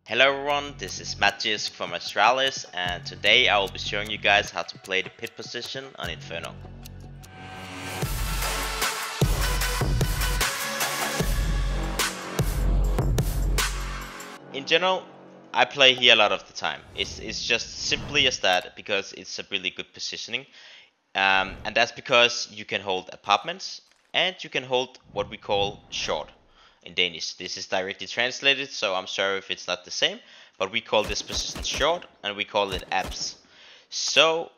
Hello everyone, this is Magisk from Astralis, and today I will be showing you guys how to play the pit position on Inferno. In general, I play here a lot of the time. It's just simply as that because it's a really good positioning, and that's because you can hold apartments and you can hold what we call short in Danish. This is directly translated, so I'm sorry if it's not the same, but we call this position short and we call it abs. So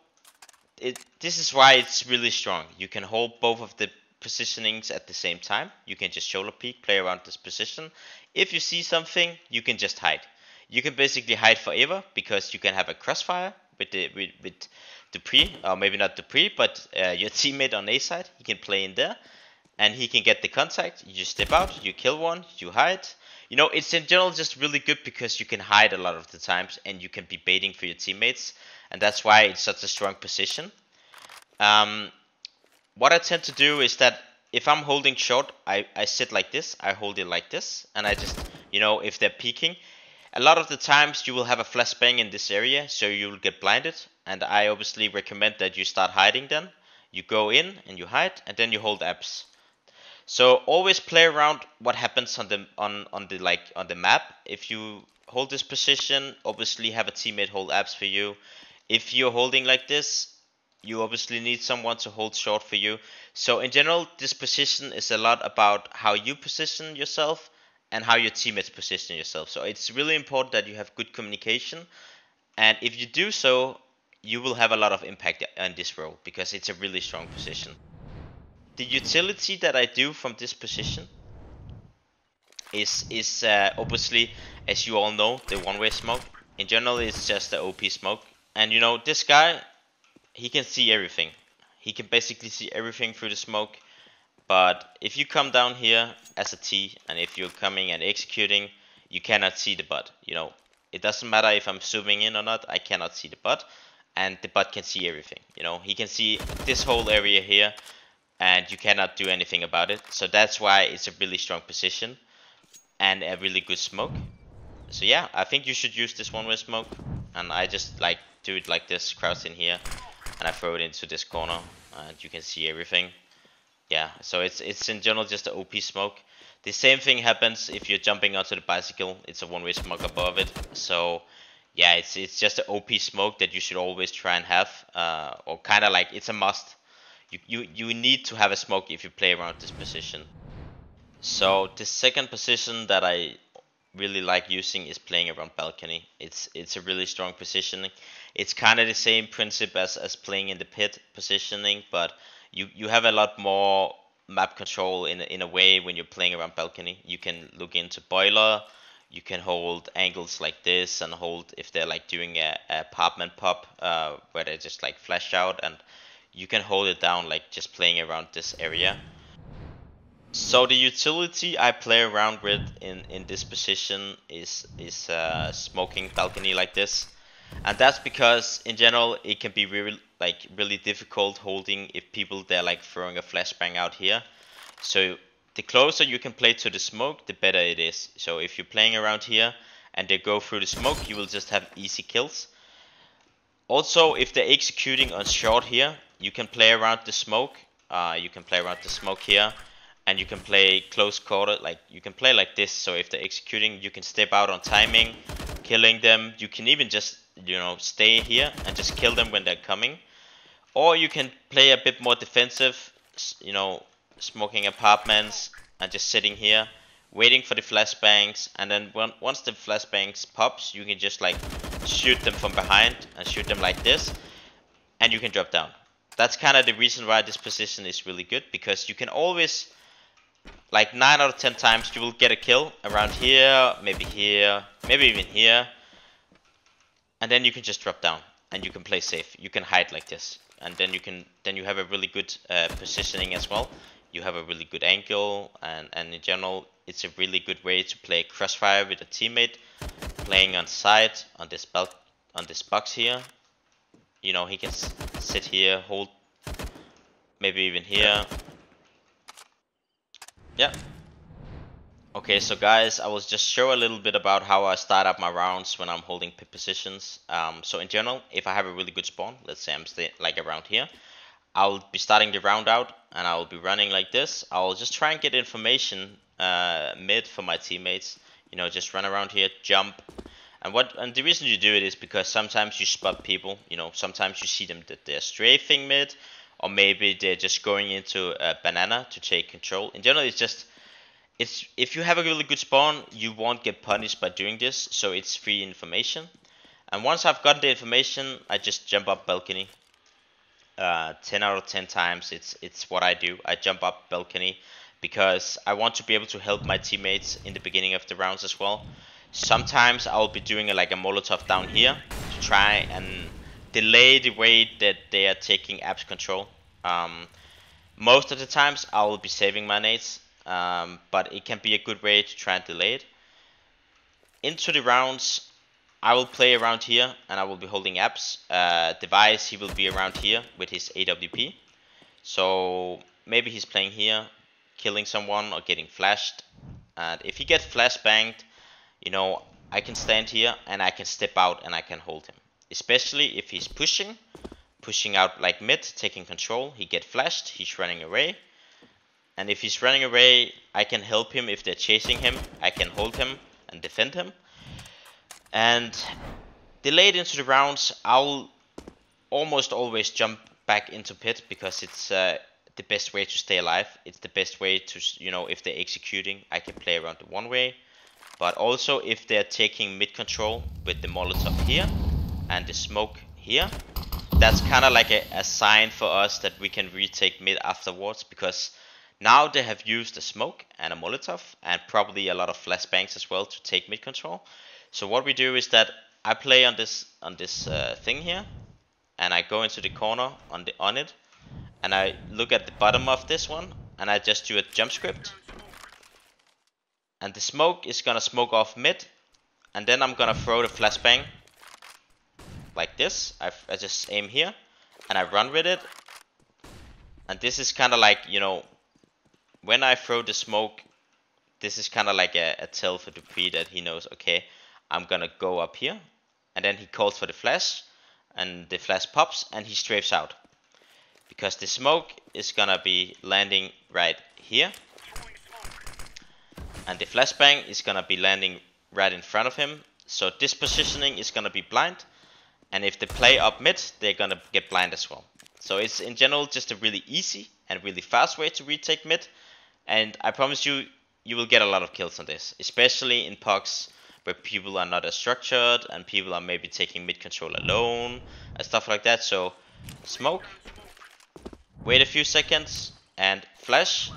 this is why it's really strong. You can hold both of the positionings at the same time. You can just shoulder peek, play around this position. If you see something, you can just hide. You can basically hide forever because you can have a crossfire with Dupree, or maybe not Dupree, but your teammate on A side. He can play in there, and he can get the contact. You just step out, you kill one, you hide. You know, it's in general just really good because you can hide a lot of the times, and you can be baiting for your teammates, and that's why it's such a strong position. What I tend to do is that if I'm holding short, I sit like this, I hold it like this, and I just, you know, if they're peeking, a lot of the times you will have a flashbang in this area, so you'll get blinded, and I obviously recommend that you start hiding then. You go in and you hide, and then you hold abs. So always play around what happens on the map. If you hold this position, obviously have a teammate hold abs for you. If you're holding like this, you obviously need someone to hold short for you. So in general, this position is a lot about how you position yourself and how your teammates position yourself. So it's really important that you have good communication, and if you do so, you will have a lot of impact on this role because it's a really strong position. The utility that I do from this position is obviously, as you all know, the one-way smoke. In general, it's just the OP smoke, and you know, this guy, he can see everything. He can basically see everything through the smoke. But if you come down here as a T, and if you're coming and executing, you cannot see the bot. You know, it doesn't matter if I'm zooming in or not, I cannot see the bot, and the bot can see everything. You know, he can see this whole area here, and you cannot do anything about it. So that's why it's a really strong position and a really good smoke. So yeah, I think you should use this one-way smoke, and I just like do it like this, crouch in here, and I throw it into this corner, and you can see everything. Yeah, so it's in general just a OP smoke. The same thing happens if you're jumping onto the bicycle. It's a one-way smoke above it. So yeah, it's just an OP smoke that you should always try and have, or kind of like it's a must. You need to have a smoke if you play around this position. So the second position that I really like using is playing around balcony. It's a really strong positioning. It's kind of the same principle as playing in the pit positioning, but you have a lot more map control in a way when you're playing around balcony. You can look into boiler, you can hold angles like this, and hold if they're like doing a apartment pop where they just like flash out, and you can hold it down like just playing around this area. So the utility I play around with in this position is smoking balcony like this, and that's because in general it can be really difficult holding if people they're like throwing a flashbang out here. So the closer you can play to the smoke, the better it is. So if you're playing around here and they go through the smoke, you will just have easy kills. Also, if they're executing on short here, you can play around the smoke. You can play around the smoke here, and you can play close quarter, like you can play like this. So if they're executing, you can step out on timing, killing them. You can even just, you know, stay here and just kill them when they're coming. Or you can play a bit more defensive, you know, smoking apartments and just sitting here, waiting for the flashbangs, and then once the flashbangs pops, you can just like shoot them from behind and shoot them like this, and you can drop down. That's kind of the reason why this position is really good, because you can always, like 9 out of 10 times, you will get a kill around here, maybe even here, and then you can just drop down and you can play safe. You can hide like this, and then you have a really good positioning as well. You have a really good angle, and in general, it's a really good way to play crossfire with a teammate, playing on side on this box here. You know, he can sit here, hold, maybe even here. Yeah. Okay, so guys, I will just show a little bit about how I start up my rounds when I'm holding pit positions. So in general, if I have a really good spawn, let's say I'm like around here, I'll be starting the round out and I'll be running like this. I'll just try and get information mid for my teammates. You know, just run around here, jump. And the reason you do it is because sometimes you spot people. You know, sometimes you see them that they're strafing mid, or maybe they're just going into a banana to take control. In general, it's if you have a really good spawn, you won't get punished by doing this. So it's free information. And once I've gotten the information, I just jump up balcony. 10 out of 10 times it's what I do. I jump up balcony because I want to be able to help my teammates in the beginning of the rounds as well. Sometimes I'll be doing like a Molotov down here to try and delay the way that they are taking apps control. Most of the times I will be saving my nades, but it can be a good way to try and delay it. Into the rounds, I will play around here and I will be holding apps. Device, he will be around here with his AWP. So maybe he's playing here, killing someone or getting flashed. And if he gets flash banged, you know, I can stand here and I can step out and I can hold him. Especially if he's pushing out like mid, taking control. He get flashed, he's running away. And if he's running away, I can help him if they're chasing him. I can hold him and defend him. And delayed into the rounds, I'll almost always jump back into pit because it's the best way to stay alive. It's the best way to, you know, if they're executing, I can play around the one way. But also if they're taking mid control with the Molotov here and the smoke here, that's kind of like a sign for us that we can retake mid afterwards, because now they have used a smoke and a Molotov and probably a lot of flashbangs as well to take mid control. So what we do is that I play on this thing here, and I go into the corner on it, and I look at the bottom of this one, and I just do a jump script. And the smoke is gonna smoke off mid, and then I'm gonna throw the flashbang like this. I just aim here, and I run with it. And this is kind of like, you know, when I throw the smoke, this is kind of like a tell for Dupree that he knows, okay, I'm gonna go up here. And then he calls for the flash, and the flash pops, and he strafes out. Because the smoke is gonna be landing right here. And the flashbang is gonna be landing right in front of him. So this positioning is gonna be blind. And if they play up mid, they're gonna get blind as well. So it's in general just a really easy and really fast way to retake mid. And I promise you, you will get a lot of kills on this. Especially in pucks where people are not as structured and people are maybe taking mid control alone and stuff like that. So smoke, wait a few seconds and flash.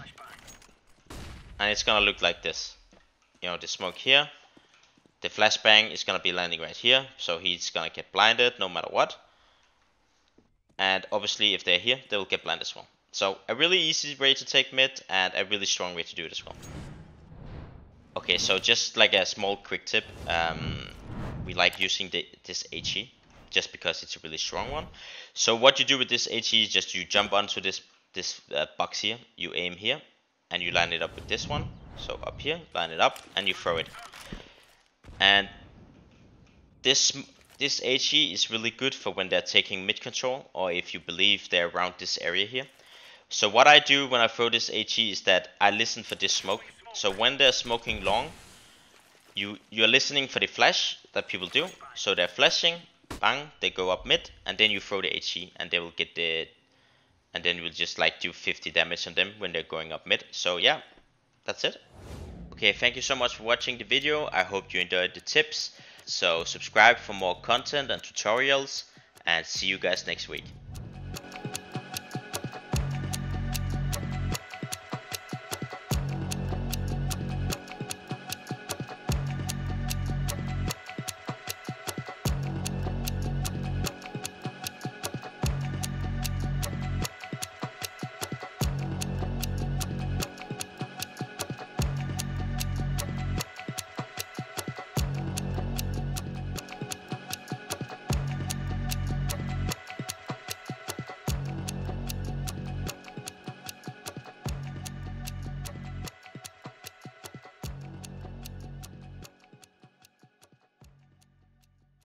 And it's gonna look like this. You know, the smoke here. The flashbang is gonna be landing right here. So he's gonna get blinded no matter what. And obviously if they're here, they will get blind as well. So a really easy way to take mid and a really strong way to do it as well. Okay, so just like a small quick tip. We like using this HE just because it's a really strong one. So what you do with this HE is just you jump onto this box here. You aim here. And you line it up with this one. So up here, line it up, and you throw it. And this HE is really good for when they're taking mid control, or if you believe they're around this area here. So what I do when I throw this HE is that I listen for this smoke. So when they're smoking long, you're listening for the flash that people do. So they're flashing, bang, they go up mid, and then you throw the HE, and they will get the. And then we'll just like do 50 damage on them when they're going up mid. So yeah, that's it. Okay, thank you so much for watching the video. I hope you enjoyed the tips. So subscribe for more content and tutorials, and see you guys next week.